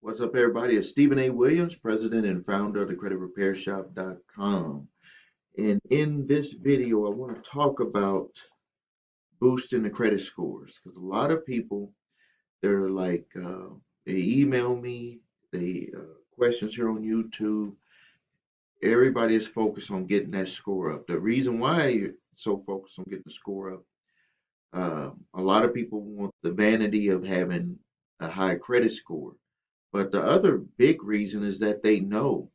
What's up, everybody? It's Stephen A. Williams, president and founder of the creditrepairshop.com. And in this video, I want to talk about boosting the credit scores because a lot of people, they're like, they email me, they questions here on YouTube. Everybody is focused on getting that score up. The reason why you're so focused on getting the score up, a lot of people want the vanity of having a high credit score. But the other big reason is that they know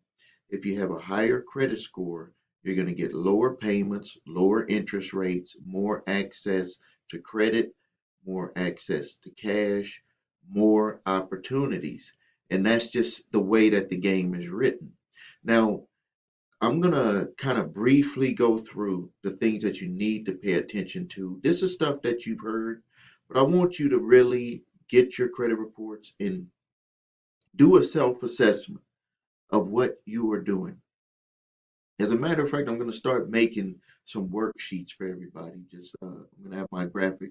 if you have a higher credit score, you're going to get lower payments, lower interest rates, more access to credit, more access to cash, more opportunities. And that's just the way that the game is written. Now, I'm going to kind of briefly go through the things that you need to pay attention to. This is stuff that you've heard, but I want you to really get your credit reports and do a self assessment of what you are doing. As a matter of fact, I'm going to start making some worksheets for everybody. I'm going to have my graphic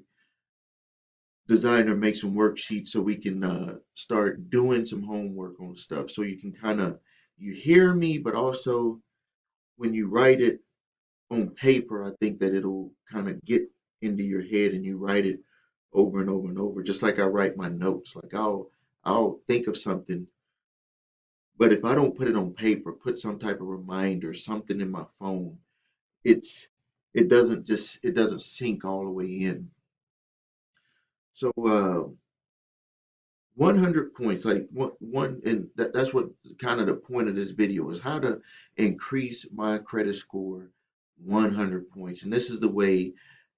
designer make some worksheets so we can start doing some homework on stuff. So you can kind of you hear me, but also when you write it on paper, I think that it'll kind of get into your head and you write it over and over and over, just like I write my notes. Like I'll think of something. But if I don't put it on paper, put some type of reminder, something in my phone, it's it doesn't sink all the way in. So 100 points, like one, and that's what kind of the point of this video is how to increase my credit score 100 points. And this is the way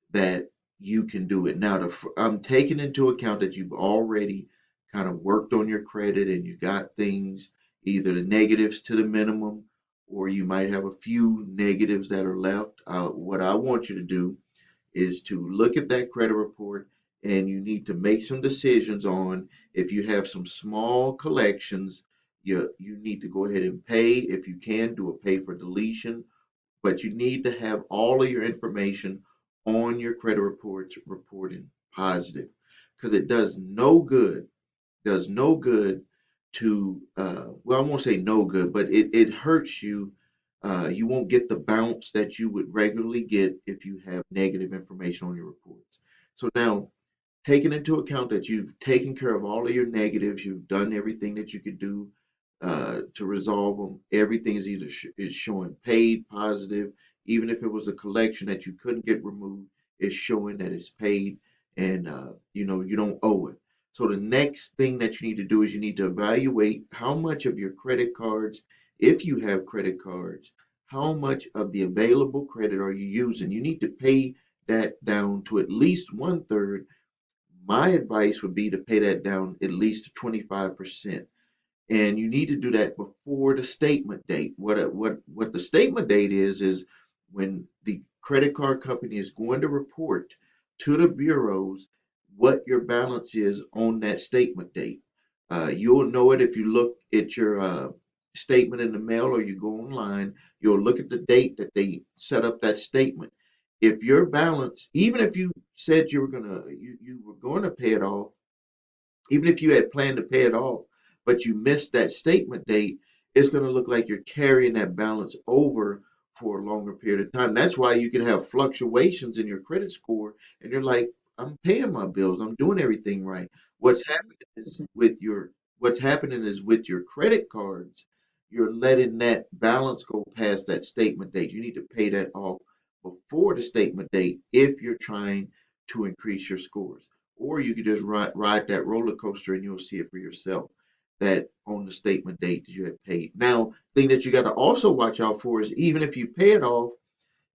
that you can do it. Now, I'm taking into account that you've already kind of worked on your credit and you got things, either the negatives to the minimum, or you might have a few negatives that are left. What I want you to do is to look at that credit report and you need to make some decisions on if you have some small collections, you need to go ahead and pay. If you can, do a pay for deletion, but you need to have all of your information on your credit reports reporting positive because it does no good to well, I won't say no good, but it hurts you. You won't get the bounce that you would regularly get if you have negative information on your reports. So now, taking into account that you've taken care of all of your negatives, you've done everything that you could do to resolve them. Everything is either is showing paid positive, even if it was a collection that you couldn't get removed, it's showing that it's paid, and you don't owe it. So the next thing that you need to do is you need to evaluate how much of your credit cards, if you have credit cards, how much of the available credit are you using? You need to pay that down to at least one third. My advice would be to pay that down at least to 25%. And you need to do that before the statement date. What the statement date is when the credit card company is going to report to the bureaus what your balance is on that statement date. You'll know it if you look at your statement in the mail or you go online. You'll look at the date that they set up that statement. If your balance, even if you said you were going to pay it off, even if you had planned to pay it off, but you missed that statement date, it's going to look like you're carrying that balance over for a longer period of time. That's why you can have fluctuations in your credit score, and you're like, I'm paying my bills, I'm doing everything right. What's happening is with your credit cards, you're letting that balance go past that statement date. You need to pay that off before the statement date if you're trying to increase your scores. Or you could just ride that roller coaster and you'll see it for yourself that on the statement date that you have paid. Now, thing that you got to also watch out for is even if you pay it off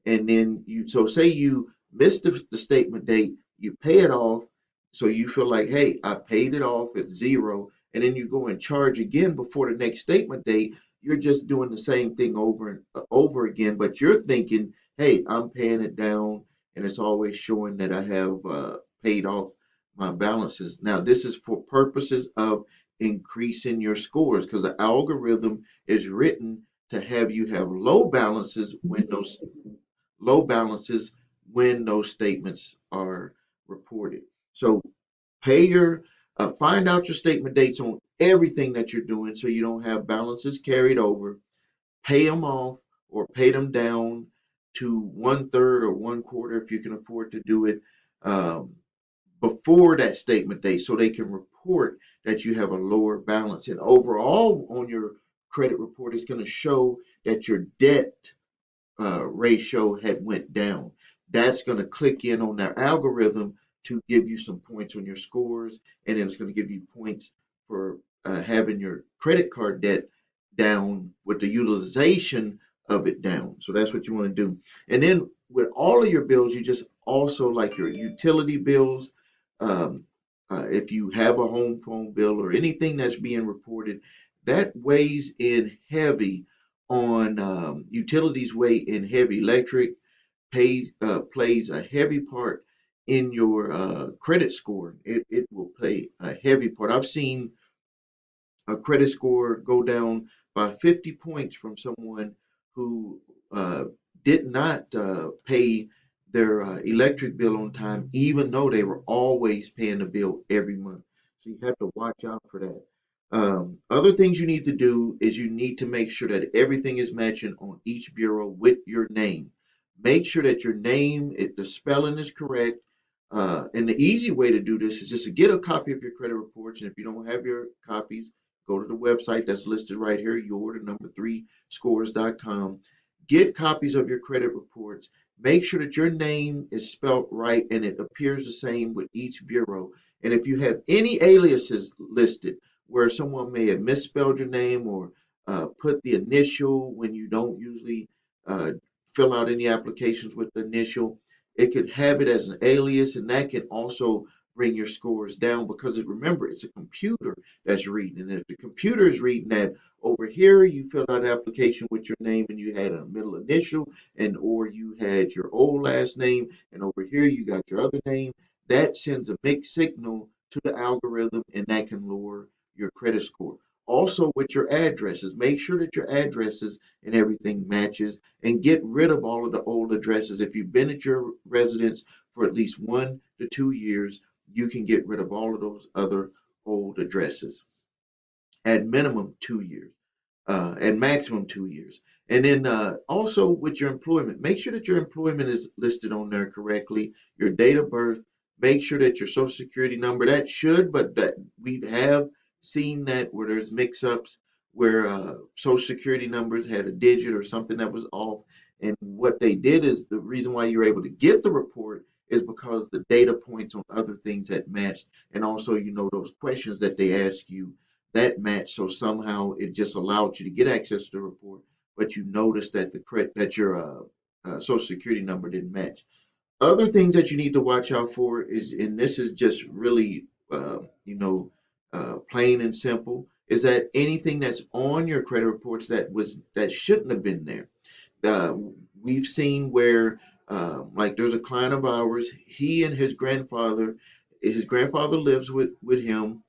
and then so say you missed the statement date, you pay it off, so you feel like, hey, I paid it off at zero, and then you go and charge again before the next statement date, you're just doing the same thing over and over again, but you're thinking, hey, I'm paying it down, and it's always showing that I have paid off my balances. Now, this is for purposes of increasing your scores because the algorithm is written to have you have low balances when those statements are reported. So pay your find out your statement dates on everything that you're doing so you don't have balances carried over. Pay them off or pay them down to one third or one quarter if you can afford to do it um, before that statement date so they can report that you have a lower balance. And overall, on your credit report, it's going to show that your debt ratio had went down. That's going to click in on their algorithm to give you some points on your scores, and then it's going to give you points for having your credit card debt down with the utilization of it down. So that's what you want to do. And then with all of your bills, you just also like your utility bills. Um, if you have a home phone bill or anything that's being reported, that weighs in heavy on utilities weigh in heavy. Electric plays a heavy part in your credit score. It will play a heavy part. I've seen a credit score go down by 50 points from someone who uh, did not pay their electric bill on time, even though they were always paying the bill every month. So you have to watch out for that. Other things you need to do is you need to make sure that everything is matching on each bureau with your name. Make sure that your name, the spelling is correct. And the easy way to do this is just to get a copy of your credit reports. And if you don't have your copies, go to the website that's listed right here, your the number 3scores.com. Get copies of your credit reports. Make sure that your name is spelled right and it appears the same with each bureau. And if you have any aliases listed where someone may have misspelled your name or put the initial when you don't usually uh, fill out any applications with the initial, it could have it as an alias, and that can also bring your scores down because remember, it's a computer that's reading. And if the computer is reading that over here, you filled out an application with your name and you had a middle initial, and or you had your old last name, and over here you got your other name, that sends a mixed signal to the algorithm, and that can lower your credit score. Also, with your addresses, make sure that your addresses and everything matches and get rid of all of the old addresses. If you've been at your residence for at least 1 to 2 years, you can get rid of all of those other old addresses at minimum 2 years, at maximum 2 years. And then also with your employment, make sure that your employment is listed on there correctly, your date of birth, make sure that your social security number, that should, but that we have seen that where there's mix-ups where social security numbers had a digit or something that was off. And what they did is the reason why you're able to get the report is because the data points on other things had matched. And also, those questions that they ask you that match. So somehow it just allowed you to get access to the report, but you noticed that that your social security number didn't match. Other things that you need to watch out for is, and this is just really, plain and simple, is that anything that's on your credit reports that shouldn't have been there. Uh, we've seen where, like, there's a client of ours. He and his grandfather. His grandfather lives with him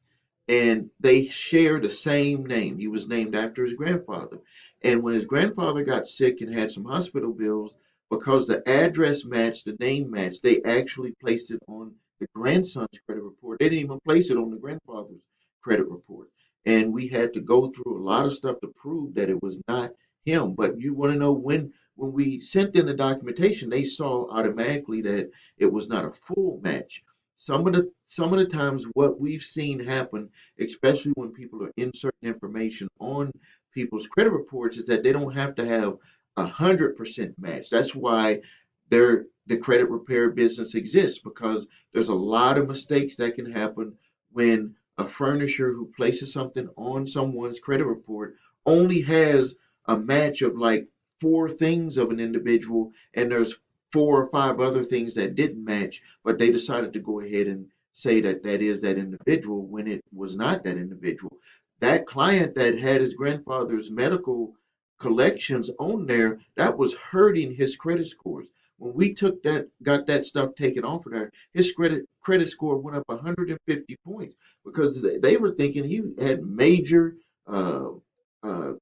and they share the same name. He was named after his grandfather. And when his grandfather got sick and had some hospital bills, because the address matched, the name matched, they actually placed it on the grandson's credit report. They didn't even place it on the grandfather's credit report. And we had to go through a lot of stuff to prove that it was not him. But you want to know when we sent in the documentation, they saw automatically that it was not a full match. Some of the times what we've seen happen, especially when people are inserting information on people's credit reports, is that they don't have to have 100% match. That's why the credit repair business exists, because there's a lot of mistakes that can happen when a furnisher who places something on someone's credit report only has a match of like four things of an individual, and there's four or five other things that didn't match, but they decided to go ahead and say that that is that individual when it was not that individual. That client that had his grandfather's medical collections on there, that was hurting his credit scores. When we got that stuff taken off of there, his credit score went up 150 points because they were thinking he had major uh,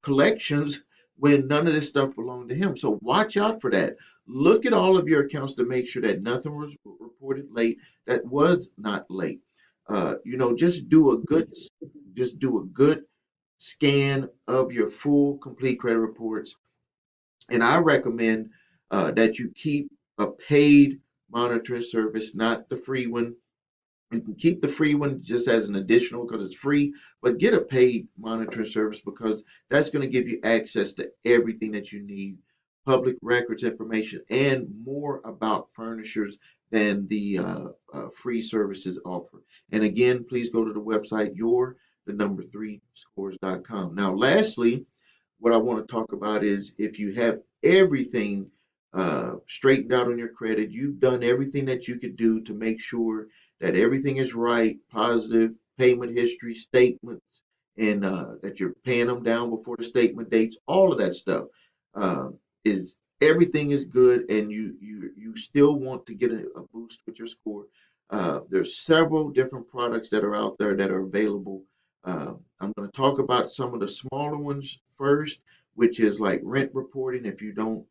collections when none of this stuff belonged to him. So watch out for that. Look at all of your accounts to make sure that nothing was reported late that was not late. just do a good scan of your full complete credit reports. And I recommend that you keep a paid monitoring service, not the free one. You can keep the free one just as an additional because it's free, but get a paid monitoring service because that's going to give you access to everything that you need, public records information, and more about furnishers than the free services offer. And again, please go to the website the number 3scores.com. Now, lastly, what I want to talk about is if you have everything straightened out on your credit, you've done everything that you could do to make sure that everything is right, positive payment history, statements, and that you're paying them down before the statement dates, all of that stuff uh, is everything is good, and you still want to get a boost with your score. There's several different products that are out there that are available. I'm going to talk about some of the smaller ones first, which is like rent reporting. If you don't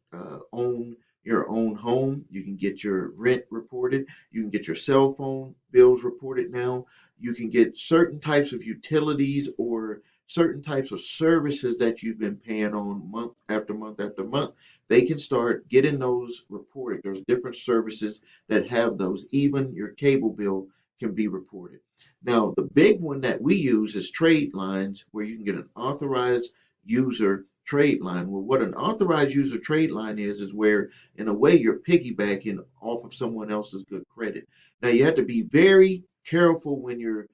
own your own home, you can get your rent reported. You can get your cell phone bills reported now. You can get certain types of utilities or certain types of services that you've been paying on month after month after month. They can start getting those reported. There's different services that have those. Even your cable bill can be reported. Now, the big one that we use is trade lines, where you can get an authorized user trade line. Well, what an authorized user trade line is where, in a way, you're piggybacking off of someone else's good credit. Now, you have to be very careful when you're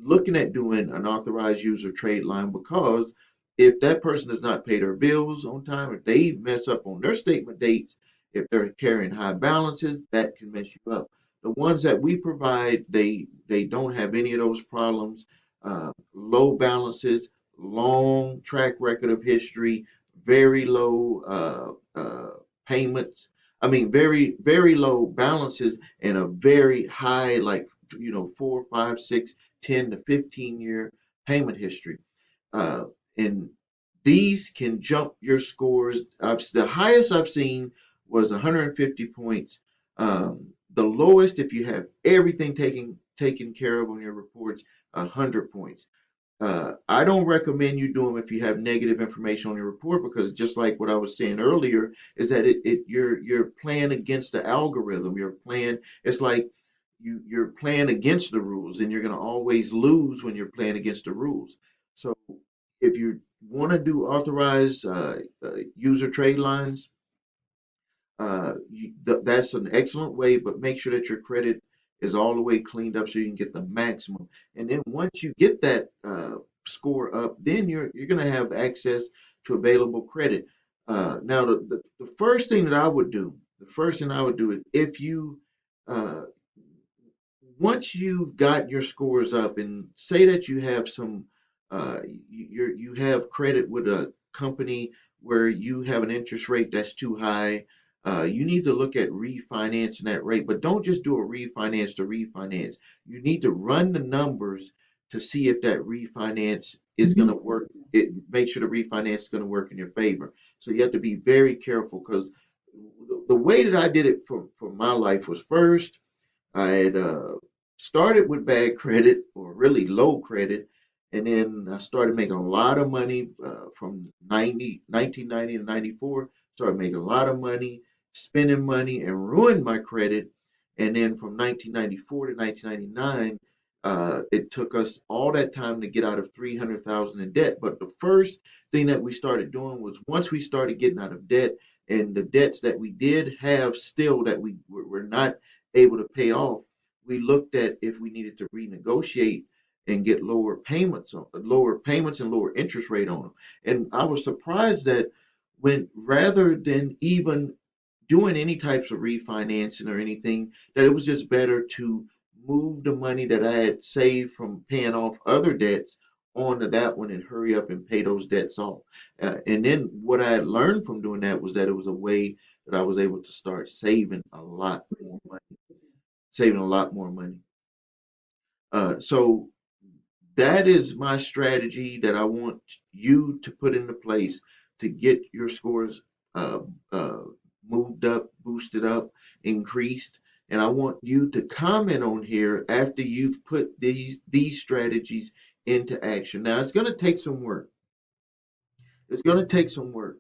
looking at doing an authorized user trade line because if that person does not pay their bills on time, if they mess up on their statement dates, if they're carrying high balances, that can mess you up. The ones that we provide, they don't have any of those problems. Low balances, long track record of history, very low payments. I mean, very low balances and a very high, like 4, 5, 6, 10 to 15 year payment history. Uh, and these can jump your scores. The highest I've seen was 150 points. The lowest, if you have everything taken care of on your reports, 100 points. I don't recommend you do them if you have negative information on your report because just like what I was saying earlier, is that you're playing against the algorithm. You're playing. It's like you're playing against the rules, and you're going to always lose when you're playing against the rules. So if you want to do authorized user trade lines, that's an excellent way, but make sure that your credit is all the way cleaned up so you can get the maximum. And then once you get that score up, then you're going to have access to available credit. Now, the first thing that I would do, the first thing I would do is if you uh, once you've got your scores up and say that you have you have credit with a company where you have an interest rate that's too high, you need to look at refinancing that rate, but don't just do a refinance to refinance. You need to run the numbers to see if that refinance is going to work. Make sure the refinance is going to work in your favor. So you have to be very careful because the way that I did it for my life was first I had started with bad credit or really low credit, and then I started making a lot of money from 1990 to 94. Started making a lot of money, spending money, and ruined my credit. And then from 1994 to 1999, it took us all that time to get out of 300,000 in debt. But the first thing that we started doing was once we started getting out of debt, and the debts that we did have still that we were not able to pay off, we looked at if we needed to renegotiate and get lower payments and lower interest rate on them. And I was surprised that when rather than even doing any types of refinancing or anything, that it was just better to move the money that I had saved from paying off other debts onto that one and hurry up and pay those debts off. And then what I had learned from doing that was that it was a way that I was able to start saving a lot more money. So that is my strategy that I want you to put into place to get your scores uh, uh, moved up, boosted up, increased. And I want you to comment on here after you've put these strategies into action. Now, it's going to take some work. It's going to take some work.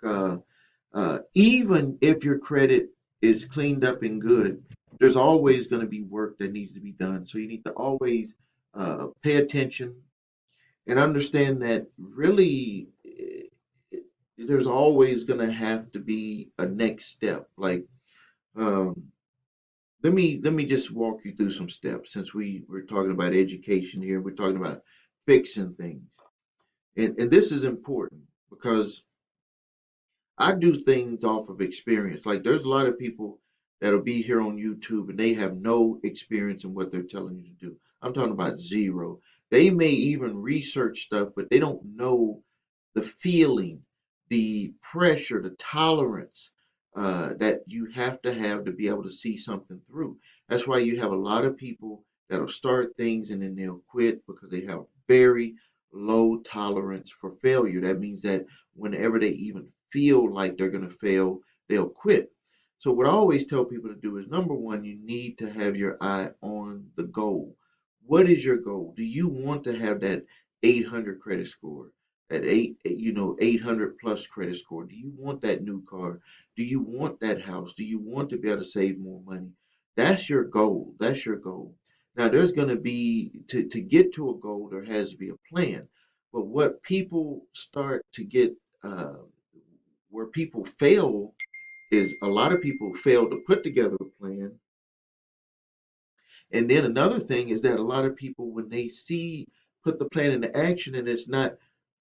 Even if your credit is cleaned up and good, there's always going to be work that needs to be done. So you need to always pay attention and understand that really there's always going to have to be a next step. Like, um, let me just walk you through some steps since we're talking about education here. We're talking about fixing things, and this is important because I do things off of experience. Like there's a lot of people that'll be here on YouTube and they have no experience in what they're telling you to do. I'm talking about zero. They may even research stuff, but they don't know the feeling, the pressure, the tolerance that you have to be able to see something through. That's why you have a lot of people that'll start things and then they'll quit because they have very low tolerance for failure. That means that whenever they even feel like they're going to fail, they'll quit. So, what I always tell people to do is number one, you need to have your eye on the goal. What is your goal? Do you want to have that 800 credit score? At 800 plus credit score? Do you want that new car? Do you want that house? Do you want to be able to save more money? That's your goal. That's your goal. Now, there's going to be, to get to a goal, there has to be a plan. But what people start to get, where people fail, is a lot of people fail to put together a plan. And then another thing is that a lot of people, when they see, put the plan into action and it's not,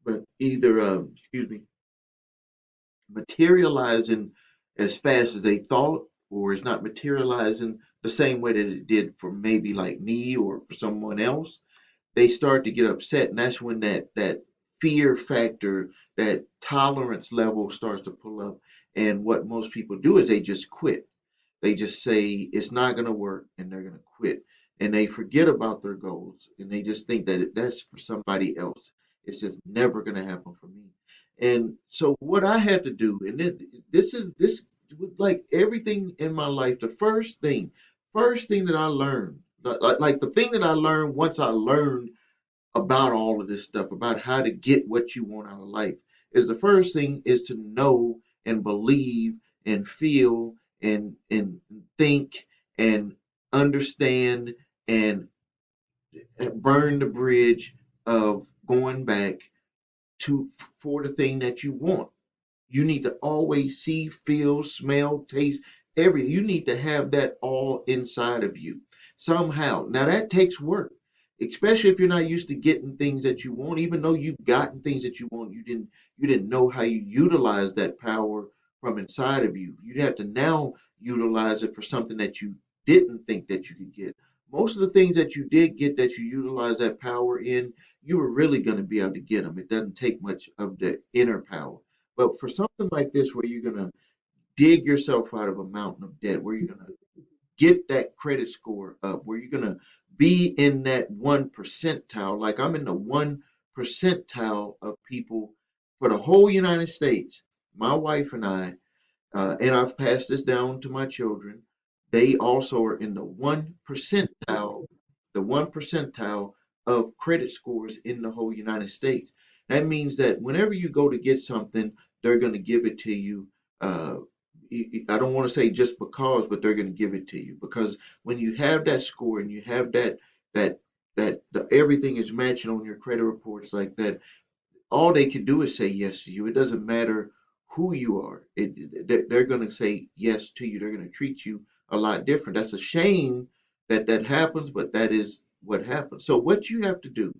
but either, excuse me, materializing as fast as they thought, or it's not materializing the same way that it did for maybe like me or for someone else, they start to get upset. And that's when that fear factor, that tolerance level starts to pull up. And what most people do is they just quit. They just say it's not going to work and they're going to quit. And they forget about their goals and they just think that that's for somebody else. It's just never going to happen for me. And so what I had to do, and this like everything in my life, the first thing that I learned, like the thing that I learned once I learned about all of this stuff, about how to get what you want out of life, is the first thing is to know and believe and feel and think and understand and burn the bridge of going back to for the thing that you want. You need to always see, feel, smell, taste, everything. You need to have that all inside of you somehow. Now that takes work, especially if you're not used to getting things that you want. Even though you've gotten things that you want, you didn't know how you utilize that power from inside of you. You have to now utilize it for something that you didn't think that you could get. Most of the things that you did get that you utilize that power in, you were really going to be able to get them. It doesn't take much of the inner power. But for something like this, where you're going to dig yourself out of a mountain of debt, where you're going to get that credit score up, where you're going to be in that one percentile, like I'm in the one percentile of people for the whole United States, my wife and I, and I've passed this down to my children. They also are in the one percentile of credit scores in the whole United States. That means that whenever you go to get something, they're going to give it to you. Uh, I don't want to say just because, but they're going to give it to you because when you have that score and you have that everything is matching on your credit reports like that, all they can do is say yes to you. It doesn't matter who you are. They're going to say yes to you. They're going to treat you a lot different. That's a shame that that happens, but that is what happens. So what you have to do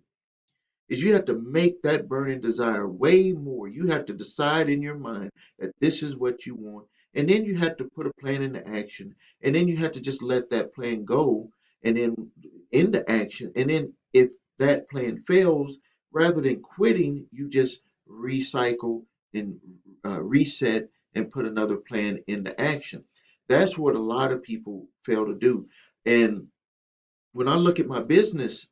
is you have to make that burning desire way more. You have to decide in your mind that this is what you want. And then you have to put a plan into action. And then you have to just let that plan go and then into action. And then if that plan fails, rather than quitting, you just recycle and reset and put another plan into action. That's what a lot of people fail to do. And when I look at my business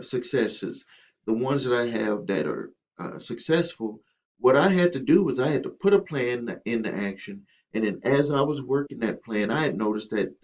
successes, the ones that I have that are successful, what I had to do was I had to put a plan into action. And then as I was working that plan, I had noticed that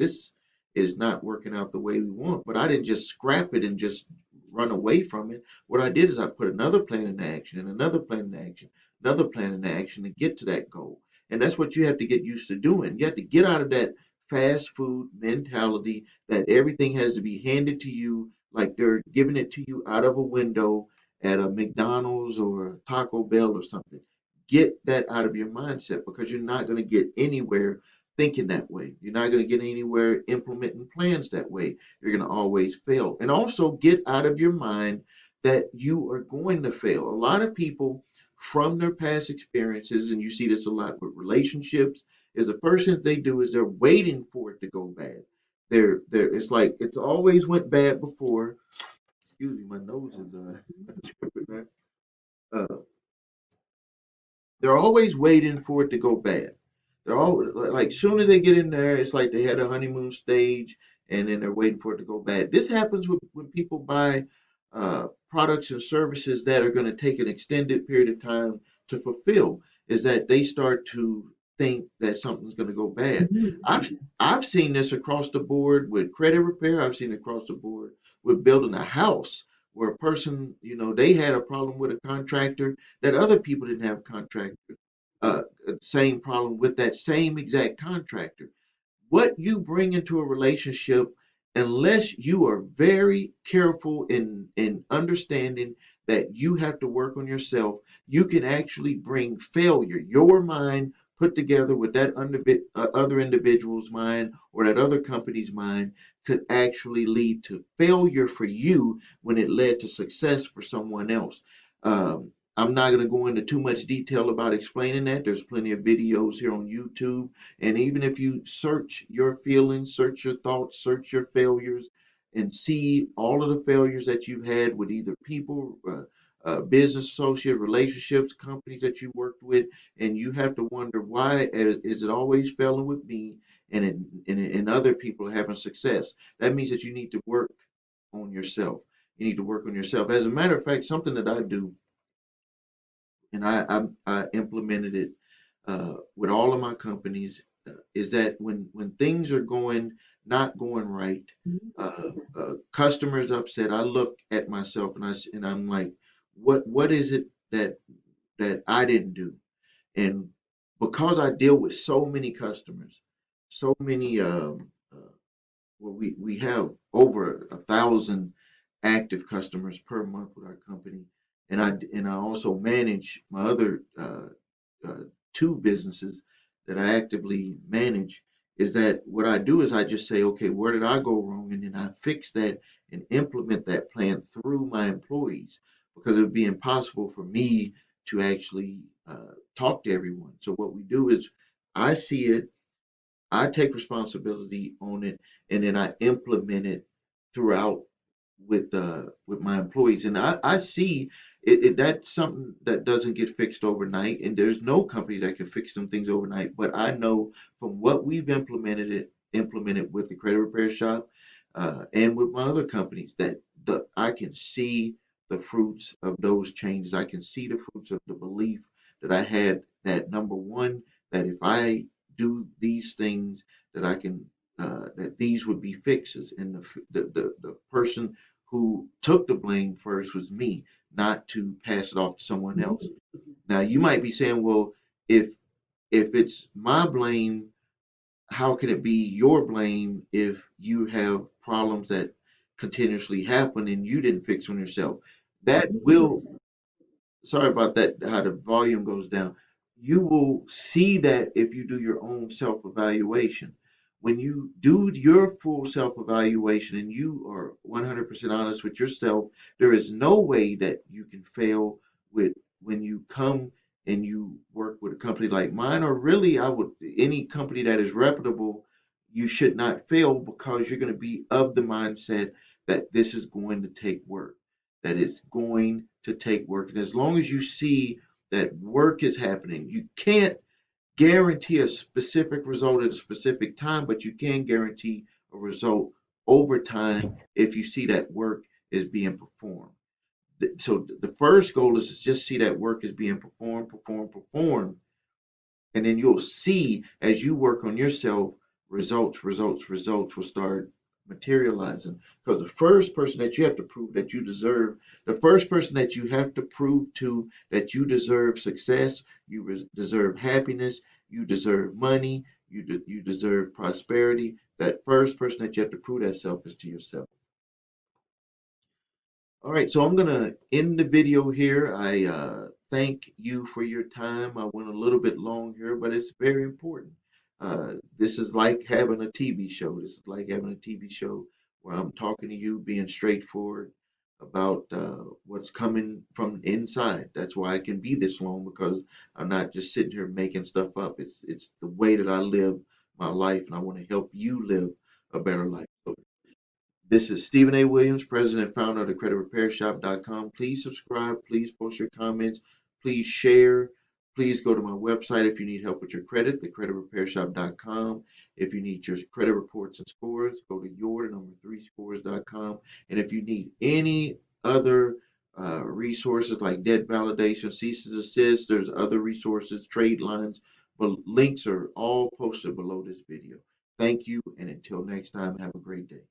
is not working out the way we want. But I didn't just scrap it and just run away from it. What I did is I put another plan in action and another plan in action, another plan in action to get to that goal. And that's what you have to get used to doing. You have to get out of that fast food mentality that everything has to be handed to you like they're giving it to you out of a window at a McDonald's or a Taco Bell or something. Get that out of your mindset because you're not going to get anywhere thinking that way. You're not going to get anywhere implementing plans that way. You're going to always fail. And also get out of your mind that you are going to fail. A lot of people from their past experiences, and you see this a lot with relationships, is the first thing they do is they're waiting for it to go bad. They're it's like it's always went bad before. Excuse me, my nose is tripping. Uh, they're always waiting for it to go bad. They're all like, soon as they get in there, it's like they had a honeymoon stage, and then they're waiting for it to go bad. This happens when people buy products and services that are going to take an extended period of time to fulfill. Is that they start to think that something's going to go bad. I've seen this across the board with credit repair. I've seen it across the board with building a house where a person, they had a problem with a contractor that other people didn't have contractor same problem with that same exact contractor. What you bring into a relationship, unless you are very careful in understanding that you have to work on yourself, you can actually bring failure. Your mind put together with that other individual's mind or that other company's mind could actually lead to failure for you when it led to success for someone else. I'm not going to go into too much detail about explaining that. There's plenty of videos here on YouTube. And even if you search your feelings, search your thoughts, search your failures, and see all of the failures that you've had with either people, business associate, relationships, companies that you worked with, and you have to wonder why is it always failing with me and other people are having success. That means that you need to work on yourself. You need to work on yourself. As a matter of fact, something that I do, and I implemented it with all of my companies, is that when things are not going right, customers upset, I look at myself and I'm like, what is it that I didn't do? And because I deal with so many customers, so many well, we have over 1,000 active customers per month with our company, and I also manage my other uh, two businesses that I actively manage. Is that what I do? Is I just say, okay, where did I go wrong, and then I fix that and implement that plan through my employees because it would be impossible for me to actually talk to everyone. So what we do is I see it, I take responsibility on it, and then I implement it throughout with my employees. And I see that's something that doesn't get fixed overnight, and there's no company that can fix them things overnight. But I know from what we've implemented with the credit repair shop and with my other companies that I can see the fruits of those changes. I can see the fruits of the belief that I had that number one, that if I do these things that I can that these would be fixes, and the person who took the blame first was me, not to pass it off to someone else. Now you might be saying, well, if it's my blame, how can it be your blame if you have problems that continuously happen and you didn't fix on yourself? That will Sorry about that, how the volume goes down. You will see that if you do your own self evaluation. When you do your full self evaluation and you are 100% honest with yourself, there is no way that you can fail with when you come and you work with a company like mine, or really, I would, any company that is reputable, you should not fail because you're going to be of the mindset that this is going to take work, that it's going to take work. And as long as you see that work is happening, you can't guarantee a specific result at a specific time, but you can guarantee a result over time if you see that work is being performed. So the first goal is to just see that work is being performed, performed, performed. And then you'll see as you work on yourself results will start materializing. Because the first person that you have to prove that you deserve, the first person that you have to prove to that you deserve success, deserve happiness, you deserve money, you deserve prosperity. That first person that you have to prove that self is to yourself. All right, so I'm gonna end the video here. I thank you for your time. I went a little bit long here, but it's very important. This is like having a TV show. This is like having a TV show where I'm talking to you, being straightforward about what's coming from inside. That's why I can be this long because I'm not just sitting here making stuff up. It's the way that I live my life, and I want to help you live a better life. So this is Stephen A. Williams, president and founder of the creditrepairshop.com. Please subscribe. Please post your comments. Please share. Please go to my website if you need help with your credit, thecreditrepairshop.com. If you need your credit reports and scores, go to your number 3scores.com. And if you need any other resources like debt validation, cease and desist, there's other resources, trade lines, but links are all posted below this video. Thank you, and until next time, have a great day.